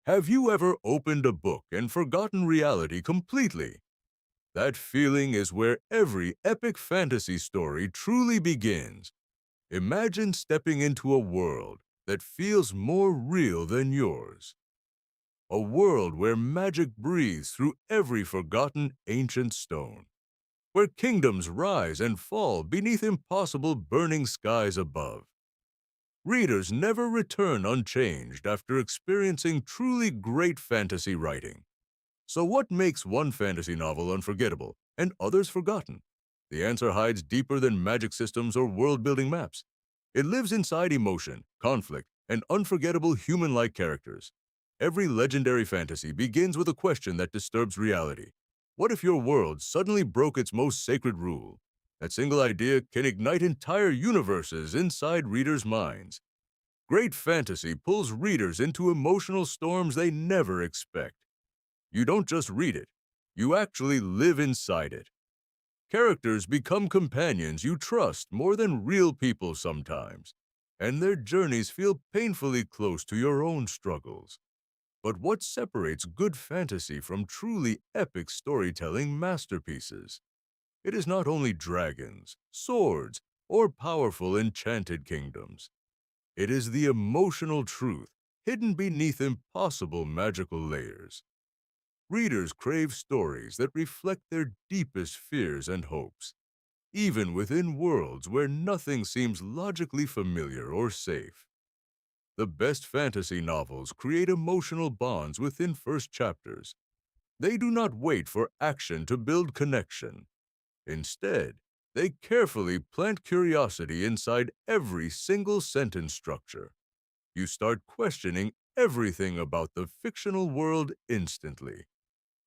Have you ever opened a book and forgotten reality completely? That feeling is where every epic fantasy story truly begins. Imagine stepping into a world that feels more real than yours. A world where magic breathes through every forgotten ancient stone. Where kingdoms rise and fall beneath impossible burning skies above. Readers never return unchanged after experiencing truly great fantasy writing. So what makes one fantasy novel unforgettable and others forgotten? The answer hides deeper than magic systems or world-building maps. It lives inside emotion, conflict, and unforgettable human-like characters. Every legendary fantasy begins with a question that disturbs reality. What if your world suddenly broke its most sacred rule? That single idea can ignite entire universes inside readers' minds. Great fantasy pulls readers into emotional storms they never expect. You don't just read it, you actually live inside it. Characters become companions you trust more than real people sometimes, and their journeys feel painfully close to your own struggles. But what separates good fantasy from truly epic storytelling masterpieces? It is not only dragons, swords, or powerful enchanted kingdoms. It is the emotional truth hidden beneath impossible magical layers. Readers crave stories that reflect their deepest fears and hopes, even within worlds where nothing seems logically familiar or safe. The best fantasy novels create emotional bonds within first chapters. They do not wait for action to build connection. Instead, they carefully plant curiosity inside every single sentence structure. You start questioning everything about the fictional world instantly.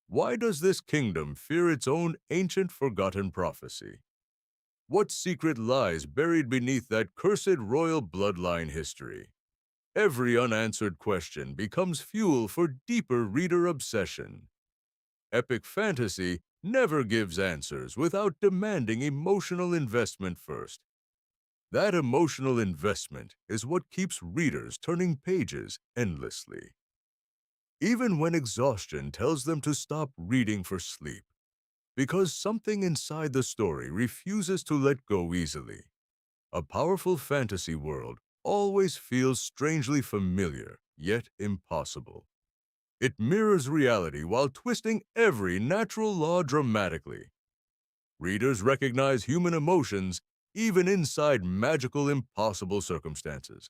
Why does this kingdom fear its own ancient forgotten prophecy? What secret lies buried beneath that cursed royal bloodline history? Every unanswered question becomes fuel for deeper reader obsession. Epic fantasy never gives answers without demanding emotional investment first. That emotional investment is what keeps readers turning pages endlessly. Even when exhaustion tells them to stop reading for sleep. Because something inside the story refuses to let go easily. A powerful fantasy world always feels strangely familiar, yet impossible. It mirrors reality while twisting every natural law dramatically. Readers recognize human emotions even inside magical, impossible circumstances.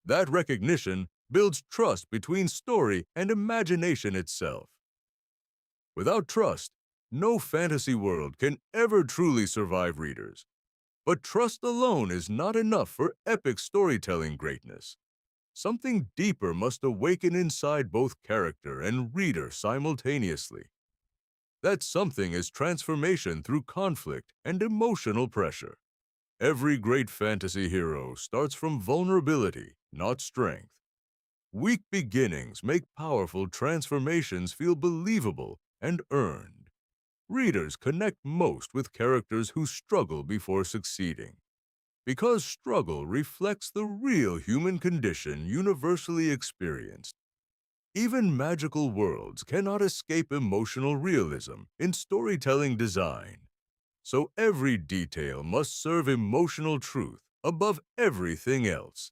That recognition builds trust between story and imagination itself. Without trust, no fantasy world can ever truly survive readers. But trust alone is not enough for epic storytelling greatness. Something deeper must awaken inside both character and reader simultaneously. That something is transformation through conflict and emotional pressure. Every great fantasy hero starts from vulnerability, not strength. Weak beginnings make powerful transformations feel believable and earned. Readers connect most with characters who struggle before succeeding, because struggle reflects the real human condition universally experienced. Even magical worlds cannot escape emotional realism in storytelling design. So every detail must serve emotional truth above everything else.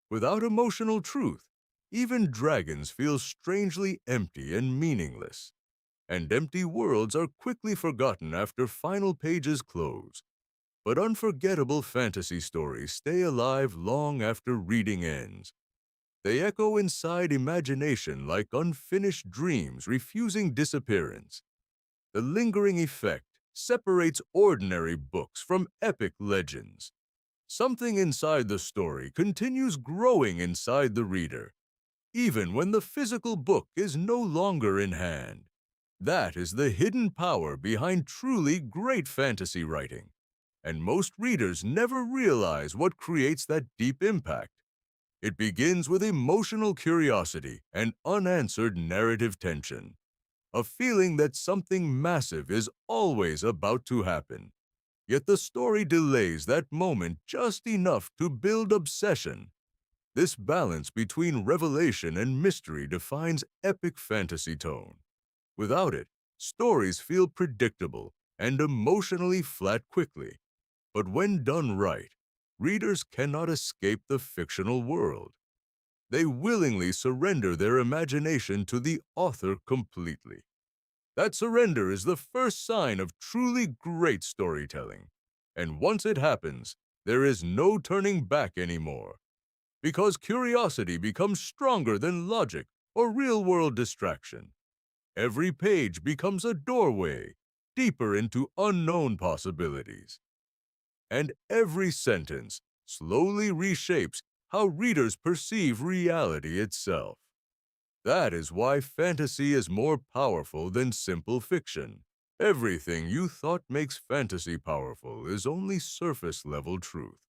Without emotional truth, even dragons feel strangely empty and meaningless. And empty worlds are quickly forgotten after final pages close. But unforgettable fantasy stories stay alive long after reading ends. They echo inside imagination like unfinished dreams refusing disappearance. The lingering effect separates ordinary books from epic legends. Something inside the story continues growing inside the reader, even when the physical book is no longer in hand. That is the hidden power behind truly great fantasy writing. And most readers never realize what creates that deep impact. It begins with emotional curiosity and unanswered narrative tension, a feeling that something massive is always about to happen. Yet the story delays that moment just enough to build obsession. This balance between revelation and mystery defines epic fantasy tone. Without it, stories feel predictable and emotionally flat quickly. But when done right, readers cannot escape the fictional world. They willingly surrender their imagination to the author completely. That surrender is the first sign of truly great storytelling. And once it happens, there is no turning back anymore, because curiosity becomes stronger than logic or real-world distraction. Every page becomes a doorway deeper into unknown possibilities, and every sentence slowly reshapes how readers perceive reality itself. That is why fantasy is more powerful than simple fiction. Everything you thought makes fantasy powerful is only surface-level truth.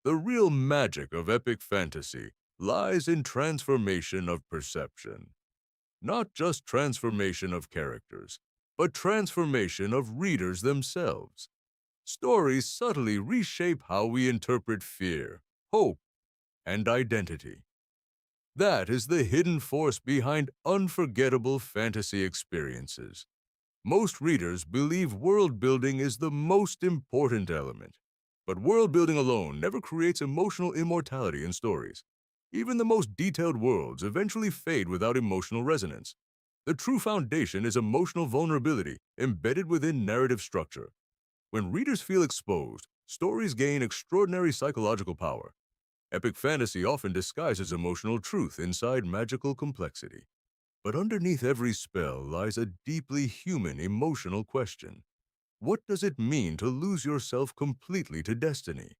The real magic of epic fantasy lies in transformation of perception. Not just transformation of characters, but transformation of readers themselves. Stories subtly reshape how we interpret fear, hope, and identity. That is the hidden force behind unforgettable fantasy experiences. Most readers believe world building is the most important element. But world building alone never creates emotional immortality in stories. Even the most detailed worlds eventually fade without emotional resonance. The true foundation is emotional vulnerability embedded within narrative structure. When readers feel exposed, stories gain extraordinary psychological power. Epic fantasy often disguises emotional truth inside magical complexity. But underneath every spell lies a deeply human emotional question. What does it mean to lose yourself completely to destiny?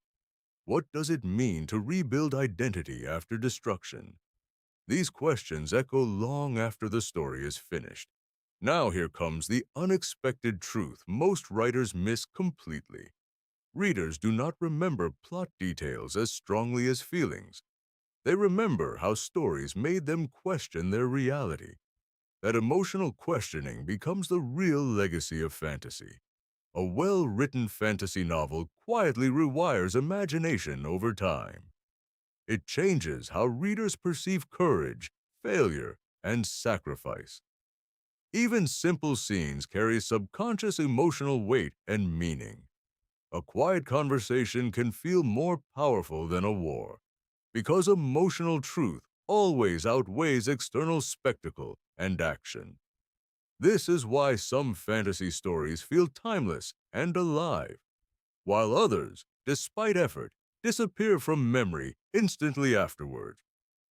What does it mean to rebuild identity after destruction? These questions echo long after the story is finished. Now here comes the unexpected truth most writers miss completely. Readers do not remember plot details as strongly as feelings. They remember how stories made them question their reality. That emotional questioning becomes the real legacy of fantasy. A well-written fantasy novel quietly rewires imagination over time. It changes how readers perceive courage, failure, and sacrifice. Even simple scenes carry subconscious emotional weight and meaning. A quiet conversation can feel more powerful than a war, because emotional truth always outweighs external spectacle and action. This is why some fantasy stories feel timeless and alive, while others, despite effort, disappear from memory instantly afterward.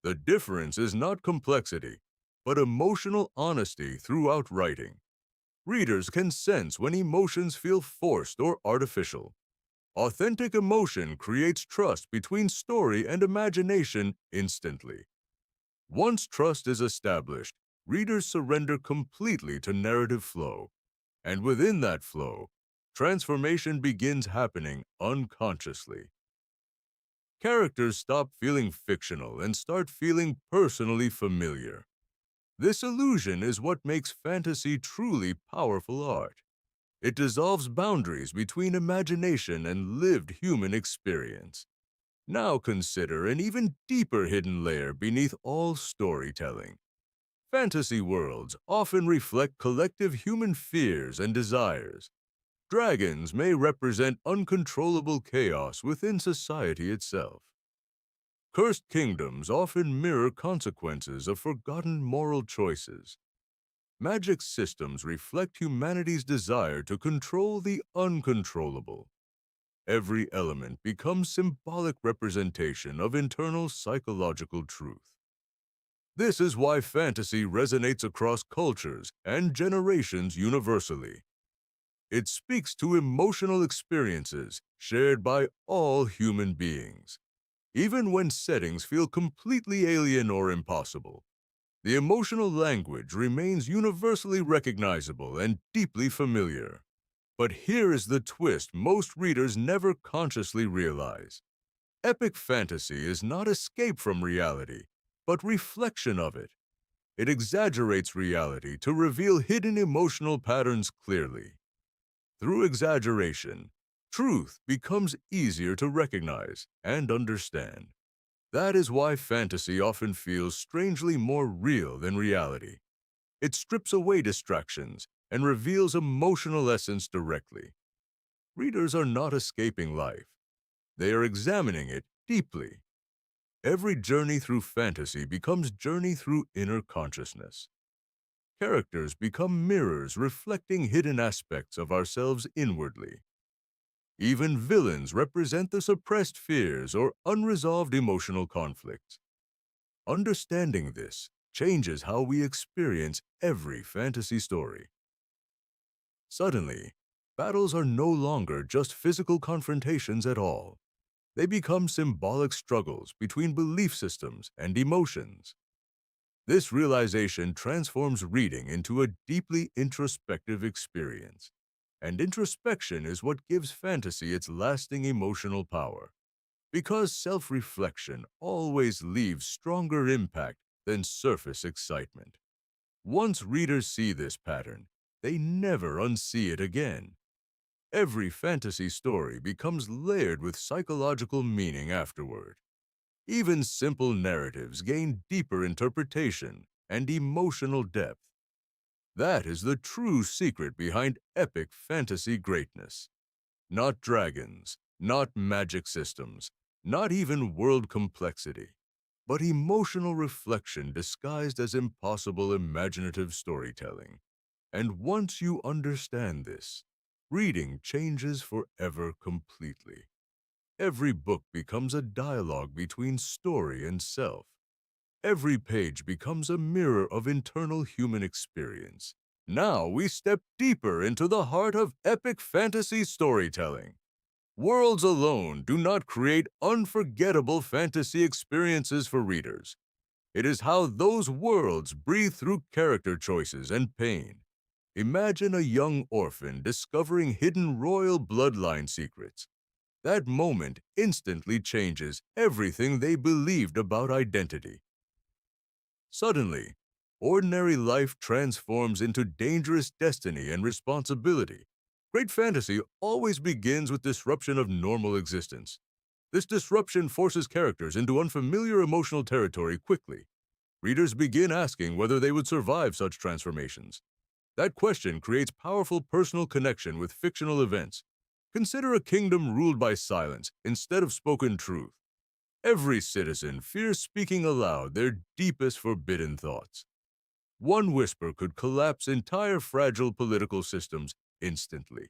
The difference is not complexity, but emotional honesty throughout writing. Readers can sense when emotions feel forced or artificial. Authentic emotion creates trust between story and imagination instantly. Once trust is established, readers surrender completely to narrative flow. And within that flow, transformation begins happening unconsciously. Characters stop feeling fictional and start feeling personally familiar. This illusion is what makes fantasy truly powerful art. It dissolves boundaries between imagination and lived human experience. Now consider an even deeper hidden layer beneath all storytelling. Fantasy worlds often reflect collective human fears and desires. Dragons may represent uncontrollable chaos within society itself. Cursed kingdoms often mirror consequences of forgotten moral choices. Magic systems reflect humanity's desire to control the uncontrollable. Every element becomes symbolic representation of internal psychological truth. This is why fantasy resonates across cultures and generations universally. It speaks to emotional experiences shared by all human beings. Even when settings feel completely alien or impossible, the emotional language remains universally recognizable and deeply familiar. But here is the twist most readers never consciously realize. Epic fantasy is not escape from reality, but reflection of it. It exaggerates reality to reveal hidden emotional patterns clearly. Through exaggeration, truth becomes easier to recognize and understand. That is why fantasy often feels strangely more real than reality. It strips away distractions and reveals emotional essence directly. Readers are not escaping life. They are examining it deeply. Every journey through fantasy becomes journey through inner consciousness. Characters become mirrors reflecting hidden aspects of ourselves inwardly. Even villains represent the suppressed fears or unresolved emotional conflicts. Understanding this changes how we experience every fantasy story. Suddenly, battles are no longer just physical confrontations at all. They become symbolic struggles between belief systems and emotions. This realization transforms reading into a deeply introspective experience. And introspection is what gives fantasy its lasting emotional power. Because self-reflection always leaves stronger impact than surface excitement. Once readers see this pattern, they never unsee it again. Every fantasy story becomes layered with psychological meaning afterward. Even simple narratives gain deeper interpretation and emotional depth. That is the true secret behind epic fantasy greatness. Not dragons, not magic systems, not even world complexity, but emotional reflection disguised as impossible imaginative storytelling. And once you understand this, reading changes forever completely. Every book becomes a dialogue between story and self. Every page becomes a mirror of internal human experience. Now we step deeper into the heart of epic fantasy storytelling. Worlds alone do not create unforgettable fantasy experiences for readers. It is how those worlds breathe through character choices and pain. Imagine a young orphan discovering hidden royal bloodline secrets. That moment instantly changes everything they believed about identity. Suddenly, ordinary life transforms into dangerous destiny and responsibility. Great fantasy always begins with disruption of normal existence. This disruption forces characters into unfamiliar emotional territory quickly. Readers begin asking whether they would survive such transformations. That question creates powerful personal connection with fictional events. Consider a kingdom ruled by silence instead of spoken truth. Every citizen fears speaking aloud their deepest forbidden thoughts. One whisper could collapse entire fragile political systems instantly.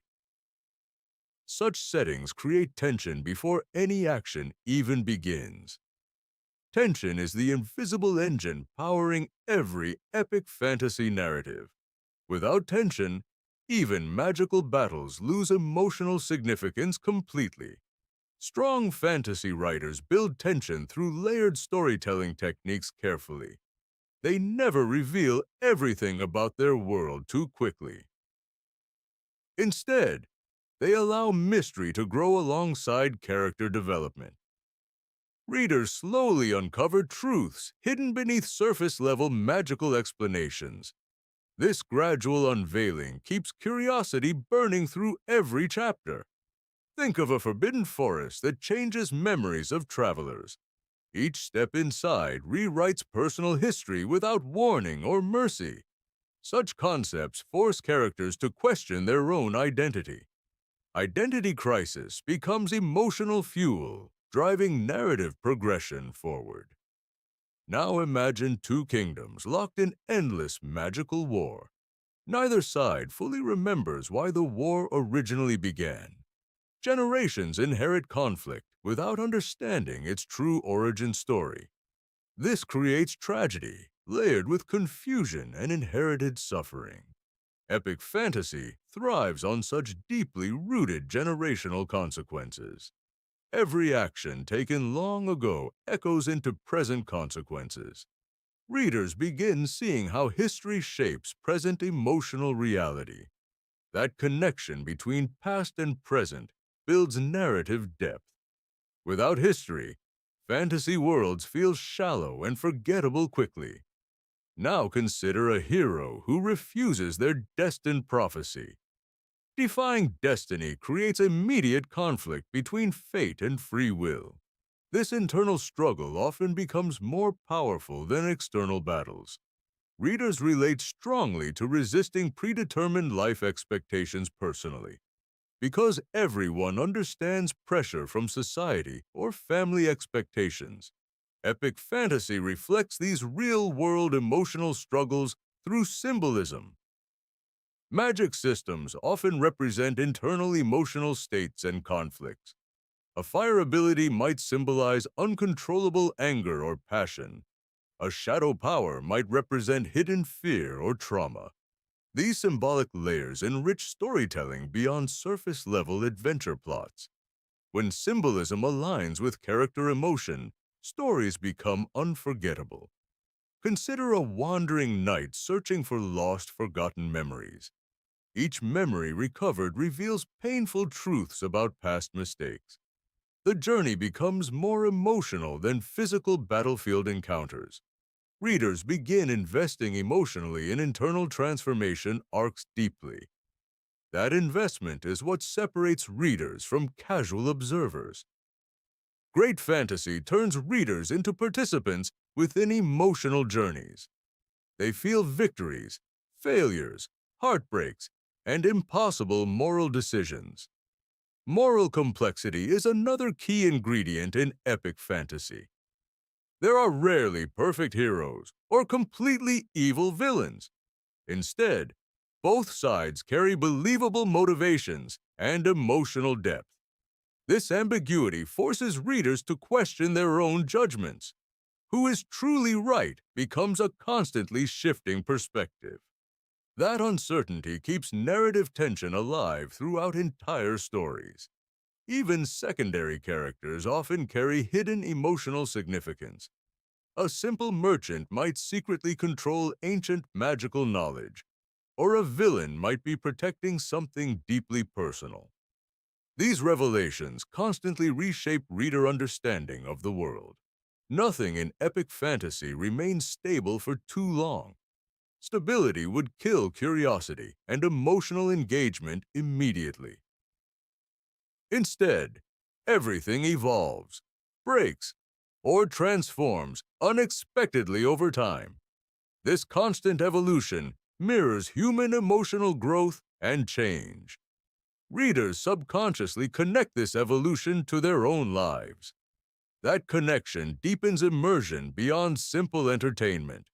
Such settings create tension before any action even begins. Tension is the invisible engine powering every epic fantasy narrative. Without tension, even magical battles lose emotional significance completely. Strong fantasy writers build tension through layered storytelling techniques carefully. They never reveal everything about their world too quickly. Instead, they allow mystery to grow alongside character development. Readers slowly uncover truths hidden beneath surface-level magical explanations. This gradual unveiling keeps curiosity burning through every chapter. Think of a forbidden forest that changes memories of travelers. Each step inside rewrites personal history without warning or mercy. Such concepts force characters to question their own identity. Identity crisis becomes emotional fuel, driving narrative progression forward. Now imagine two kingdoms locked in endless magical war. Neither side fully remembers why the war originally began. Generations inherit conflict without understanding its true origin story. This creates tragedy, layered with confusion and inherited suffering. Epic fantasy thrives on such deeply rooted generational consequences. Every action taken long ago echoes into present consequences. Readers begin seeing how history shapes present emotional reality. That connection between past and present builds narrative depth. Without history, fantasy worlds feel shallow and forgettable quickly. Now consider a hero who refuses their destined prophecy. Defying destiny creates immediate conflict between fate and free will. This internal struggle often becomes more powerful than external battles. Readers relate strongly to resisting predetermined life expectations personally, because everyone understands pressure from society or family expectations. Epic fantasy reflects these real-world emotional struggles through symbolism. Magic systems often represent internal emotional states and conflicts. A fire ability might symbolize uncontrollable anger or passion. A shadow power might represent hidden fear or trauma. These symbolic layers enrich storytelling beyond surface-level adventure plots. When symbolism aligns with character emotion, stories become unforgettable. Consider a wandering knight searching for lost, forgotten memories. Each memory recovered reveals painful truths about past mistakes. The journey becomes more emotional than physical battlefield encounters. Readers begin investing emotionally in internal transformation arcs deeply. That investment is what separates readers from casual observers. Great fantasy turns readers into participants within emotional journeys. They feel victories, failures, heartbreaks, and impossible moral decisions. Moral complexity is another key ingredient in epic fantasy. There are rarely perfect heroes or completely evil villains. Instead, both sides carry believable motivations and emotional depth. This ambiguity forces readers to question their own judgments. Who is truly right becomes a constantly shifting perspective. That uncertainty keeps narrative tension alive throughout entire stories. Even secondary characters often carry hidden emotional significance. A simple merchant might secretly control ancient magical knowledge, or a villain might be protecting something deeply personal. These revelations constantly reshape reader understanding of the world. Nothing in epic fantasy remains stable for too long. Stability would kill curiosity and emotional engagement immediately. Instead, everything evolves, breaks, or transforms unexpectedly over time. This constant evolution mirrors human emotional growth and change. Readers subconsciously connect this evolution to their own lives. That connection deepens immersion beyond simple entertainment.